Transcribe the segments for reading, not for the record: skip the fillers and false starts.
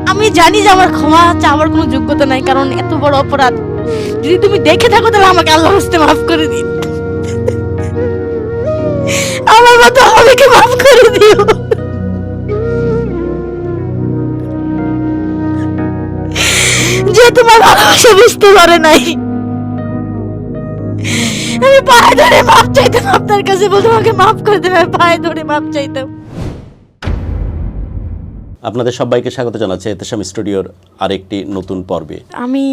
আমি জানি যে আমার ক্ষমা চাওয়ার কোনো যোগ্যতা নাই, কারণ এত বড় অপরাধ যদি তুমি দেখে থাকো তাহলে আমাকে আল্লাহর হস্তে মাফ করে দিন। আমার মতো আমাকে মাফ করে দিও। যে তোমার ভালোবাসা বুঝতে পারে নাই। আমি পায়ে ধরে মাফ চাইতাম আপনার কাছে, বলতাম আমাকে মাফ করে দেবে, পায়ে ধরে মাফ চাইতাম। আপনাদের সবাইকে স্বাগত জানাচ্ছি এতেশাম স্টুডিওর আরেকটি নতুন পর্বে। আমি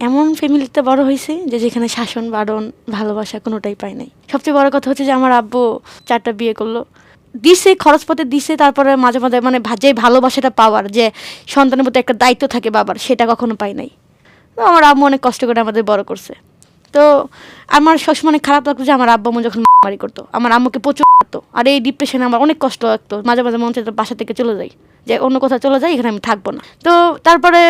এমন ফ্যামিলিতে বড় হয়েছি যে যেখানে শাসন বারণ ভালোবাসা কোনোটাই পাই নাই। সবচেয়ে বড় কথা হচ্ছে যে আমার আব্বু 4টা বিয়ে করলো, দিছে খরচপত্রে দিছে, তারপরে মাঝে মাঝে মানে যে ভালোবাসাটা পাওয়ার, যে সন্তানের প্রতি একটা দায়িত্ব থাকে বাবার, সেটা কখনো পাই নাই। তো আমার আব্বু অনেক কষ্ট করে আমাদের বড় করছে। তো আমার সবসময় অনেক খারাপ লাগতো যে আমার আব্বু আম্মু যখন মারামারি করতো, আমার আম্মুকে প্রচুর মারতো, আর এই ডিপ্রেশনে আমার অনেক কষ্ট লাগতো। মাঝে মাঝে মন চাইতো বাসা থেকে চলে যাই, যে অন্য কোথাও চলে যাই, এখানে আমি থাকবো না। তো তারপরে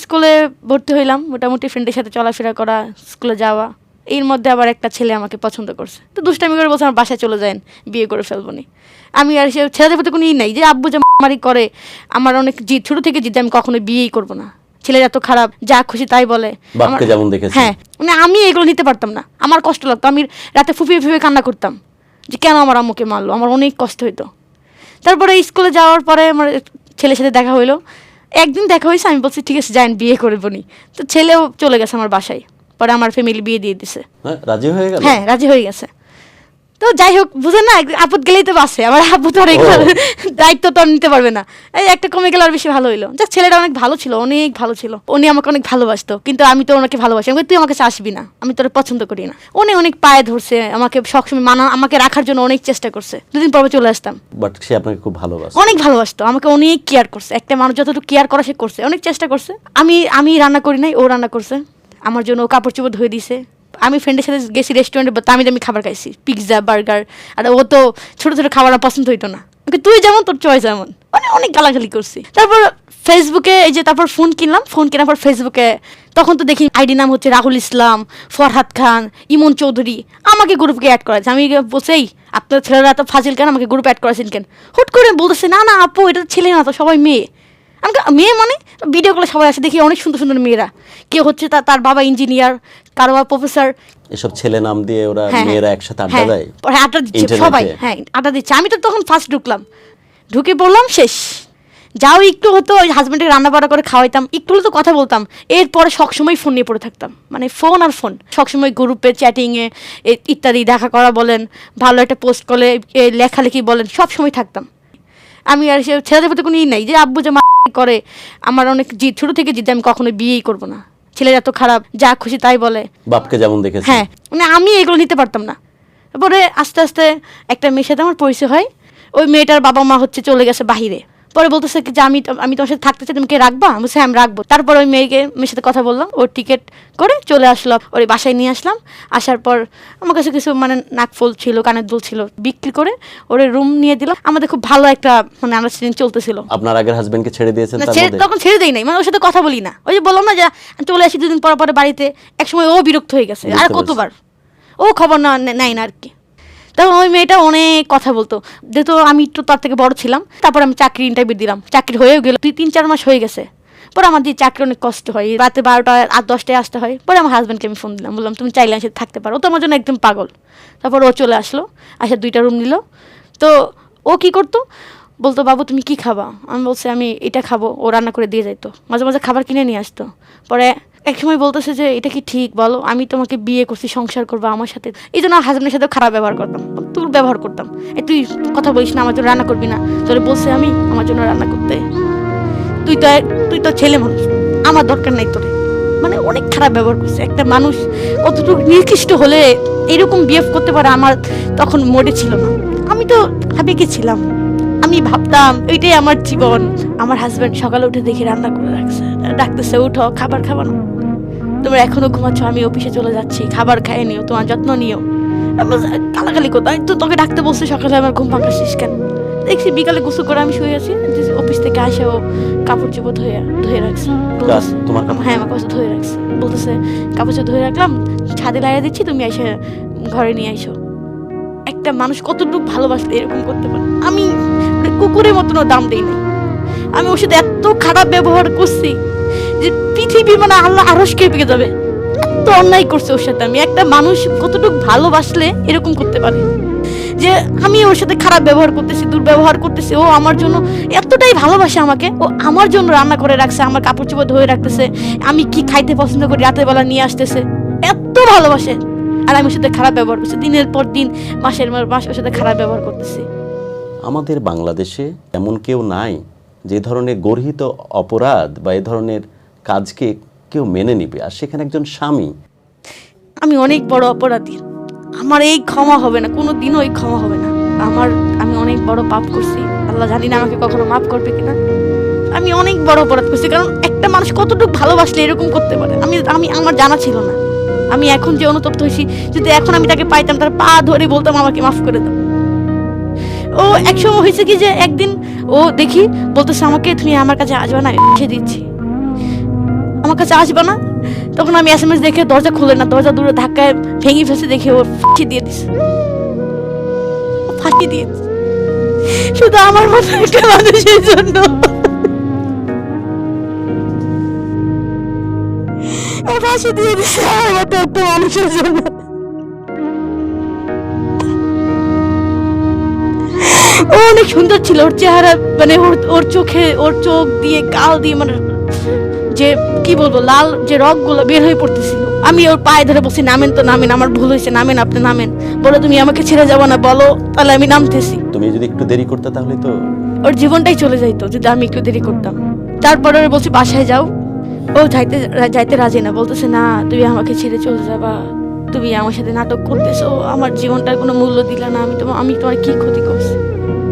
স্কুলে ভর্তি হইলাম, মোটামুটি ফ্রেন্ডের সাথে চলাফেরা করা, স্কুলে যাওয়া। এর মধ্যে আবার একটা ছেলে আমাকে পছন্দ করছে, তো দুষ্টামি করে বলছে আমার বাসায় চলে যান, বিয়ে করে ফেলবো নি। আমি আর সে ছেলেদের প্রতি কোনো ই নাই, যে আব্বু যে মারামারি করে, আমার অনেক জিদ, ছোট থেকে জিদ, আমি কখনো বিয়েই করবো না। ছেলেরা এত খারাপ, যা খুশি তাই বলে। বাপকে যেমন দেখেছি, হ্যাঁ, মানে আমি এগুলো নিতে পারতাম না, আমার কষ্ট লাগতো। আমি রাতে ফুপিয়ে ফুপিয়ে কান্না করতাম যে কেন আমার আম্মুকে মারলো, আমার অনেক কষ্ট হইতো। তারপরে স্কুলে যাওয়ার পরে আমার ছেলের সাথে দেখা হইলো, একদিন দেখা হয়েছে, আমি বলছি ঠিক আছে যাই বিয়ে করবো নি। তো ছেলেও চলে গেছে আমার বাসায়, পরে আমার ফ্যামিলি বিয়ে দিয়ে দিছে। রাজি হয়ে গেল? হ্যাঁ, রাজি হয়ে গেছে। তো যাই হোক, বুঝেন না, আপদ গেলেই তো বাসে, আমার আপু তো অনেক দায়িত্ব তো নিতে পারবে না। এই একটা কমে গেলে আর বেশি ভালো হইলো। যাক, ছেলেটা অনেক ভালো ছিল, অনেক ভালো ছিল, উনি আমাকে অনেক ভালোবাসতো, কিন্তু আমি তো ওনাকে ভালোবাসি। আমি তুই আমাকে আসবি না, আমি তোর পছন্দ করি না। উনি অনেক পায়ে ধরছে আমাকে, সবসময় আমাকে রাখার জন্য অনেক চেষ্টা করছে। 2 দিন পর চলে আসতাম। বাট সে আপনাকে খুব ভালোবাসে, অনেক ভালোবাসতো, আমাকে অনেক কেয়ার করছে। একটা মানুষ যতটুকু কেয়ার করা সে করছে, অনেক চেষ্টা করছে। আমি রান্না করি নাই, ও রান্না করছে আমার জন্য, ও কাপড় চোপড় ধুয়ে দিছে। আমি ফ্রেন্ডের সাথে গেছি রেস্টুরেন্টে, দামি দামি খাবার খাইছি, পিৎজা, বার্গার। আর ও তো ছোটো ছোটো খাবার পছন্দ হইতো না, তুই যেমন তোর চয়েস এমন, মানে অনেক গালাগালি করছি। তারপর ফেসবুকে এই যে তারপর ফোন কিনলাম, ফোন কেনার পর ফেসবুকে তখন তো দেখি আইডি নাম হচ্ছে রাহুল ইসলাম, ফরহাদ খান, ইমন চৌধুরী, আমাকে গ্রুপকে অ্যাড করেছে। আমি বলছি আপনার ছেলেরা এত ফাজিল কেন, আমাকে গ্রুপে অ্যাড করেছেন কেন? হুট করে বলতেছে না না আপু, এটা ছেলে না তো, সবাই মেয়ে। আমাকে মেয়ে মানে ভিডিও কলে সবাই আসে, দেখি অনেক সুন্দর সুন্দর মেয়েরা, কেউ হচ্ছে তার বাবা ইঞ্জিনিয়ার, কারো বাবা প্রফেসর। এসব ছেলে নাম দিয়ে ওরা মেয়েরা একসাথে আড্ডা দেয়, আড্ডা দিচ্ছে সবাই, হ্যাঁ আড্ডা দিচ্ছে। আমি তো তখন ফার্স্ট ঢুকে পড়লাম, শেষ। যাও একটু হতো, ওই হাজব্যান্ডকে রান্না বান্না করে খাওয়াইতাম, একটু হলে তো কথা বলতাম। এরপরে সবসময় ফোন নিয়ে পড়ে থাকতাম, মানে ফোন আর ফোন, সবসময় গ্রুপে চ্যাটিংয়ে ইত্যাদি, দেখা করা বলেন, ভালো একটা পোস্ট করলে লেখালেখি বলেন, সবসময় থাকতাম। আমি আর সে ছেলেদের প্রতি কোনো ই নাই, যে আব্বু যে করে, আমার অনেক জিদ, ছোট থেকে জিদ, আমি কখনো বিয়েই করবো না। ছেলেরা এত খারাপ, যা খুশি তাই বলে। বাপকে যেমন দেখেছি, হ্যাঁ, মানে আমি এগুলো নিতে পারতাম না। তারপরে আস্তে আস্তে একটা মেয়ের সাথে আমার পরিচয় হয়। ওই মেয়েটার বাবা মা হচ্ছে চলে গেছে বাহিরে। পরে বলতেছে যে আমি তোমার সাথে থাকতে চাই, তুমি কে রাখবা? আমি বলছি আমি রাখবো। তারপর ওই মেয়ের সাথে কথা বললাম, ওর টিকিট করে চলে আসলাম, ওর বাসায় নিয়ে আসলাম। আসার পর আমার কাছে কিছু মানে নাকফুল ছিল, কানের দুল ছিল, বিক্রি করে ওর রুম নিয়ে দিলাম। আমাদের খুব ভালো একটা মানে আন্ডারস্ট্যান্ডিং চলতেছিল। আপনার আগের হাজবেন্ডকে ছেড়ে দিয়েছেন? তখন ছেড়ে দেই নাই, মানে ওর সাথে কথা বলি না। ওই যে বললাম না যে চলে আসি 2 দিন পর পরে বাড়িতে, একসময় ও বিরক্ত হয়ে গেছে, আর কতবার ও খবর নেয় না আর কি। তখন ওই মেয়েটা অনেক কথা বলতো, যেহেতু আমি একটু তার থেকে বড় ছিলাম। তারপর আমি চাকরি ইন্টারভিউ দিলাম, চাকরি হয়েও গেল, 3-4 মাস হয়ে গেছে। পরে আমার দিয়ে চাকরি অনেক কষ্ট হয়, রাতে 12টা আর 10টায় আসতে হয়। পরে আমার হাজব্যান্ডকে আমি ফোন দিলাম, বললাম তুমি চাইলে সাথে থাকতে পারো। ও তো আমার জন্য একদম পাগল। তারপর ও চলে আসলো, আসে 2টা রুম নিল। তো ও কি করতো, বলতো বাবু তুমি কি খাবা? আমি বলছি আমি এটা খাবো। ও রান্না করে দিয়ে যাইতো, মাঝে মাঝে খাবার কিনে নিয়ে আসতো। পরে এক সময় বলতেছে যে এটা কি ঠিক বলো, আমি তোমাকে বিয়ে করছি, সংসার করবো আমার সাথে। এই জন্য হাজব্যান্ডের সাথে খারাপ ব্যবহার করতাম, তোর ব্যবহার করতাম। তুই কথা বলিস না, আমার জন্য রান্না করবি না, তোরে বলছে আমি আমার জন্য রান্না করতে। তুই তো ছেলে মানুষ, আমার দরকার নাই তোরে। মানে অনেক খারাপ ব্যবহার করছে। একটা মানুষ কতটুকু নিকৃষ্ট হলে এরকম বিহেভ করতে পারে, আমার তখন মোডে ছিল না। আমি তো আবেগে ছিলাম, আমি ভাবতাম এটাই আমার জীবন। আমার হাজব্যান্ড সকালে উঠে দেখি রান্না করে রাখছে, ডাকতেছে উঠো খাবার খাবা না, তোমরা এখনো ঘুমাচ্ছ, আমি অফিসে চলে যাচ্ছি, খাবার খাইয়ে নিও, তোমার যত্ন নিও। গালাগালি কোথায়, তো তোকে ডাকতে বলছে সকালে, আমার ঘুম ভাঙাচ্ছিস কেন? দেখছি বিকালে গোসল করে আমি শুয়ে আছি, অফিস থেকে আসে ও কাপড় চোপড় ধুয়ে রাখছে। হ্যাঁ, আমার কাপড় ধুয়ে রাখছে, বলতেছে কাপড় চোপড় ধুয়ে রাখলাম, ছাদে লাগিয়ে দিচ্ছি, তুমি এসে ঘরে নিয়ে আইসো। একটা মানুষ কতটুকু ভালোবাসলে এরকম করতে পারে? আমি কুকুরের মতনও দাম দেই নাই। আমি ওর সাথে এত খারাপ ব্যবহার করছি যে পৃথিবী মানে আল্লাহ আরশ কেঁপে যাবে, এত অন্যায় করছে ওর সাথে। আমি একটা মানুষ কতটুকু ভালোবাসলে এরকম করতে পারে, যে আমি ওর সাথে খারাপ ব্যবহার করতেছি, দুর্ব্যবহার করতেছি। ও আমার জন্য এতটাই ভালোবাসে আমাকে, ও আমার জন্য রান্না করে রাখছে, আমার কাপড় চোপড় ধুয়ে রাখতেছে, আমি কি খাইতে পছন্দ করি রাতের বেলা নিয়ে আসতেছে, এত ভালোবাসে। আর আমি ওর সাথে খারাপ ব্যবহার করছি, দিনের পর দিন, মাসের পর মাস ওর সাথে খারাপ ব্যবহার করতেছি। আমাদের বাংলাদেশে এমন কেউ নাই যে ধরনের গর্হিত অপরাধ বা এই ধরনের কাজকে কেউ মেনে নিবে, আর সেখানে একজন স্বামী। আমি অনেক বড় অপরাধী, আমার এই ক্ষমা হবে না, কোনো দিনও এই ক্ষমা হবে না। আমি অনেক বড় পাপ করছি, আল্লাহ জানি না আমাকে কখনো মাফ করবে কিনা। আমি অনেক বড় অপরাধ করছি, কারণ একটা মানুষ কতটুকু ভালোবাসলে এরকম করতে পারে আমি আমার জানা ছিল না। আমি এখন যে অনুতপ্ত হয়েছি, যদি এখন আমি তাকে পাইতাম, তার পা ধরে বলতাম আমাকে মাফ করে দাও। ও একসময় হয়েছে কি যে একদিন ও দেখি বলতেছে আমাকে, তুমি আমার কাছে আসবে না, এসে দিচ্ছি, আমার কাছে আসবে না। তখন আমি SMS দেখে দরজা খুলে না, দরজা দূরে ধাক্কায় ভেঙে ফেসে দেখে ও ফাঁসি দিয়ে দিছে, ফাঁসি দিয়ে দিছে শুধু আমার মতো একটা মানুষের জন্য। ও ফাঁসি দিয়ে দিছে আমার মতো একটা মানুষের জন্য। ও অনেক সুন্দর ছিল, ওর চেহারা মানে ওর চোখে, ওর চোখ দিয়ে গাল দিয়ে মানে যে কি বলবো লাল যে রগগুলো বের হয়ে পড়তেছিল। আমি ওর পায়ে ধরে বলছি নামেন তো নামেন, আমার ভুল হয়েছে, নামেন, আপনি নামেন। বলো তুমি আমাকে ছেড়ে যাবো না, বলো, তাহলে আমি নামতেছি। তুমি যদি একটু দেরি করতে তাহলে তো ওর জীবনটাই চলে যাইতো যদি আমি একটু দেরি করতাম। তারপরে বলছি বাসায় যাও, ও যাইতে রাজি না, বলতেছে না তুমি আমাকে ছেড়ে চলে যাবা, তুমি আমার সাথে নাটক করতেছো, আমার জীবনটার কোনো মূল্য দিলা না, আমি তোমার কি ক্ষতি করছি।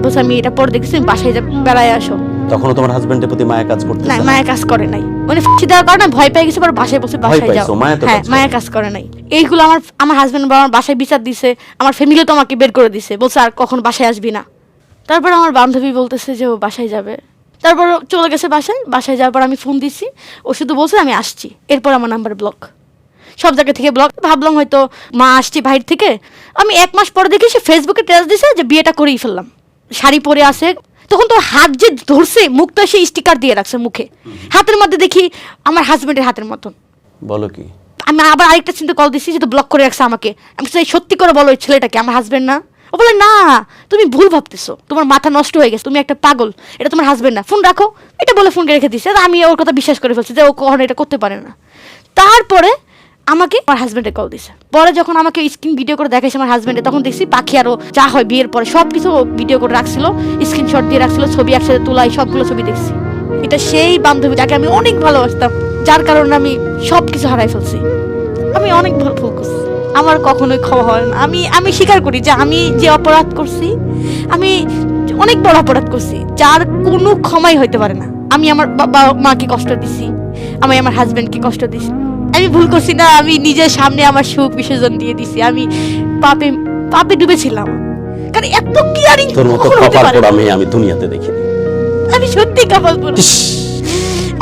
বলছে আমি এটা পরে দেখছি, বাসায় যা বেড়ায় আসো। তখনও তোমার হাজবেন্ডের প্রতি মায়া কাজ করতেছে না, না? মায়া কাজ করে নাই, মানে ফাঁসি দেওয়ার কারণে ভয় পেয়ে গেছে, পর বাসায় বসে বাসায় যাও। হ্যাঁ, মায়া কাজ করে নাই। এইগুলো আমার হাজবেন্ড আমার বাসায় বিচার দিছে, আমার ফ্যামিলি তো আমাকে বের করে দিছে, বলছে আর কখন বাসায় আসবি না। তারপর আমার বান্ধবী বলতেছে যে ও বাসায় যাবে, তারপর চলে গেছে বাসায় যাওয়ার পর আমি ফোন দিছি, ও শুধু বলছে আমি আসছি, এরপর আমার নাম্বার ব্লক, সব জায়গা থেকে ব্লক। ভাবলাম হয়তো মা আসছি বাইরে থেকে। আমি 1 মাস পরে দেখি সে ফেসবুকে ট্যাগ দিছে যে বিয়েটা করেই ফেললাম, শাড়ি পরে আসে। তখন তোর হাত যে ধরছে, মুখটা সে স্টিকার দিয়ে রাখছে মুখে, হাতের মধ্যে দেখি আমার হাজবেন্ডের হাতের মতন। বলো কি? আমি আবার আরেকটা চিন্তা কল দিচ্ছি, যেটা ব্লক করে রাখছে আমাকে। আমি সত্যি করে বলো ওই ছেলেটাকে আমার হাজবেন্ড না? ও বলে না, তুমি ভুল ভাবতেছো, তোমার মাথা নষ্ট হয়ে গেছে, তুমি একটা পাগল, এটা তোমার হাজবেন্ড না, ফোন রাখো, এটা বলে ফোনকে রেখে দিচ্ছে। আমি ওর কথা বিশ্বাস করে ফেলছি যে ও কখনো এটা করতে পারে না। তারপরে আমাকে আমার হাজবেন্ডে কল দিছে, পরে যখন আমাকে স্ক্রিন ভিডিও করে দেখাইছে আমার হাজবেন্ডে, তখন দেখছি পাখি আরো যা হয় বিয়ের পরে সব কিছু ভিডিও করে রাখছিল, স্ক্রিনশট দিয়ে রাখছিল, ছবি একসাথে তোলা, সবগুলো ছবি দেখছি। এটা সেই বান্ধবী যাকে আমি অনেক ভালোবাসতাম, যার কারণে আমি সব কিছু হারাই ফেলছি। আমি অনেক ভুল করছি, আমার কখনোই ক্ষমা হয় না। আমি স্বীকার করি যে আমি যে অপরাধ করছি, আমি অনেক বড় অপরাধ করছি, যার কোনো ক্ষমাই হইতে পারে না। আমি আমার বাবা মাকে কষ্ট দিছি, আমি আমার হাজবেন্ডকে কষ্ট দিছি। আমি ভুল করছি না, আমি নিজের সামনে আমার সুখ বিসর্জন দিয়ে দিছি। আমি পাপে ডুবেছিলাম, কারণ এত কেয়ারিং তোর মতো কপাল পোড়া মেয়ে আমি দুনিয়াতে দেখিনি। আমি সত্যি কপাল পোড়া।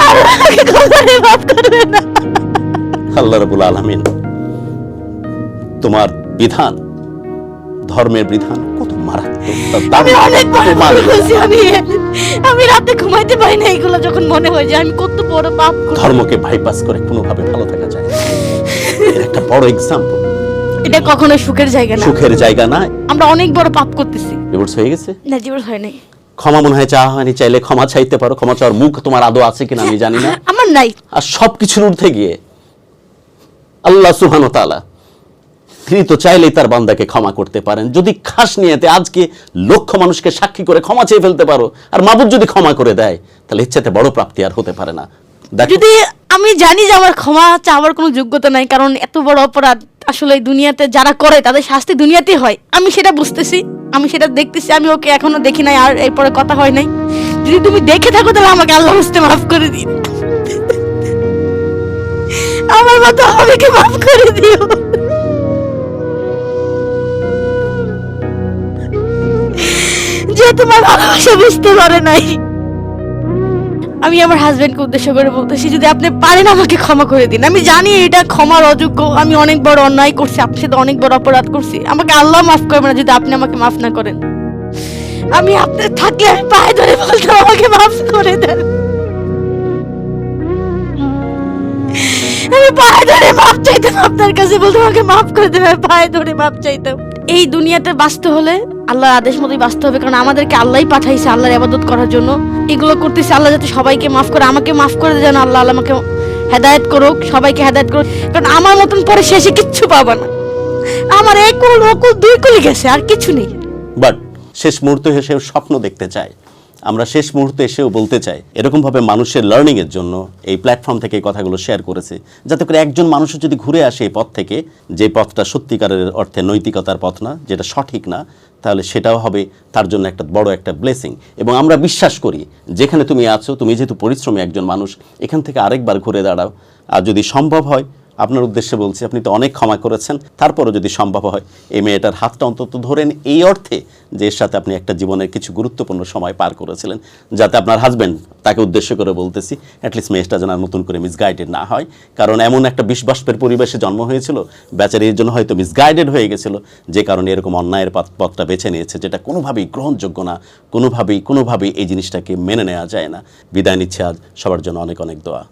আর আমাকে কখনো মাফ করবে না। আল্লাহ রাব্বুল আলামিন তোমার বিধান, ধর্মের বিধান কত মারাত্মক। আমি অনেক বড় ভুল করছি। আমি রাতে ঘুমাইতে পারি না এগুলো যখন মনে হয় যে আমি কত বড় পাপ করছি। ধর্মকে বাইপাস করে কোনোভাবে ভালো থাকা যায় না, এর একটা বড় এক্সাম্পল। এটা কখনো সুখের জায়গা না, সুখের জায়গা না। আমরা অনেক বড় পাপ করতেছি। ডিভোর্স হয়ে গেছে? না, ডিভোর্স হয় নাই। ক্ষমা মনে হয় চাওয়া হয়নি, চাইলে ক্ষমা চাইতে পারো। ক্ষমা চাওয়ার মুখ তোমার আদৌ আছে কিনা আমি জানি না, আমার নাই। আর সবকিছুর ঊর্ধ্বে গিয়ে আল্লাহ সুবহানাহু ওয়া তাআলা, তিনি তো চাইলেই তার বান্দাকে ক্ষমা করতে পারেন। যদি খাস নিয়েতে আজকে লক্ষ মানুষকে সাক্ষী করে ক্ষমা চেয়ে ফেলতে পারো, আর মাবুদ যদি ক্ষমা করে দেয়, তাহলে এর চাইতে বড় প্রাপ্তি আর হতে পারে না। যদি আমি জানি যে আমার ক্ষমা চাওয়ার কোনো যোগ্যতা নাই, কারণ এত বড় অপরাধ আসলে দুনিয়াতে যারা করে তাদের শাস্তি দুনিয়াতেই হয়, আমি সেটা বুঝতেছি, আমি সেটা দেখতেছি। আমি ওকে এখনো দেখি নাই, আর এরপরে কথা হয় নাই। যদি তুমি দেখে থাকো তাহলে আমাকে আল্লাহ বুঝতে মাফ করে দিন, আমার মতো আমাকে মাফ করে দিও। যে তোমার ভালোবাসা বুঝতে পারে নাই। আমি আমার হাজবেন্ডকে উদ্দেশ্য করে বলতেছি, যদি আপনি পারেন আমাকে ক্ষমা করে দিন। আমি জানি এটা ক্ষমার অযোগ্য, আমি অনেক বড় অন্যায় করছি, আপনার সাথে অনেক বড় অপরাধ করছি, আমাকে আল্লাহ মাফ করবে না যদি আপনি আমাকে মাফ না করেন। আমি আপনার থাকলে আমি পায়ে ধরে বলতাম আমাকে মাফ করে দেন। আমি পায়ে ধরে মাপ চাইতাম আপনার কাছে, বলতাম আমাকে মাফ করে দেবে, পায়ে ধরে মাপ চাইতাম। এই দুনিয়াতে বাঁচতে হলে আল্লাহর আদেশ মতোই বাঁচতে হবে, কারণ আমাদেরকে আল্লাহই পাঠাইছে আল্লাহর ইবাদত করার জন্য। এগুলো করতেছে আল্লাহ যাতে সবাইকে মাফ করে, আমাকে মাফ করে দেন আল্লাহ, আল্লাহ আমাকে হেদায়েত করুক, সবাইকে হেদায়েত করুক, কারণ আমার মতন পরে শেষে কিচ্ছু পাবা না। আমার এক কুল ওকুল দুই কুলি গেছে, আর কিছু নেই। বাট শেষ মুহূর্তে এসেও স্বপ্ন দেখতে চাই, আমরা শেষ মুহূর্তে এসেও বলতে চাই, এরকমভাবে মানুষের লার্নিংয়ের জন্য এই প্ল্যাটফর্ম থেকে এই কথাগুলো শেয়ার করেছে, যাতে করে একজন মানুষও যদি ঘুরে আসে এই পথ থেকে, যে পথটা সত্যিকারের অর্থে নৈতিকতার পথ না, যেটা সঠিক না, তাহলে সেটাও হবে তার জন্য একটা বড় একটা ব্লেসিং। এবং আমরা বিশ্বাস করি যেখানে তুমি আছো, তুমি যেহেতু পরিশ্রমী একজন মানুষ, এখান থেকে আরেকবার ঘুরে দাঁড়াও। আর যদি সম্ভব হয়, আপনার উদ্দেশ্যে বলছি, আপনি তো অনেক ক্ষমা করেছেন, তারপরও যদি সম্ভব হয় এই মেয়েটার হাতটা অন্তত ধরেন, এই অর্থে যে এর সাথে আপনি একটা জীবনের কিছু গুরুত্বপূর্ণ সময় পার করেছিলেন, যাতে আপনার হাজব্যান্ড, তাকে উদ্দেশ্য করে বলতেছি, অ্যাটলিস্ট মেয়েটা যেন আর নতুন করে মিসগাইডেড না হয়। কারণ এমন একটা বিশ্বাসের পরিবেশে জন্ম হয়েছিল, বেচারির জন্য হয়তো মিসগাইডেড হয়ে গেছিল, যে কারণে এরকম অন্যায়ের পথটা বেছে নিয়েছে, যেটা কোনোভাবেই গ্রহণযোগ্য না, কোনোভাবেই এই জিনিসটাকে মেনে নেওয়া যায় না। বিদায় নিচ্ছে আজ, সবার জন্য অনেক অনেক দোয়া।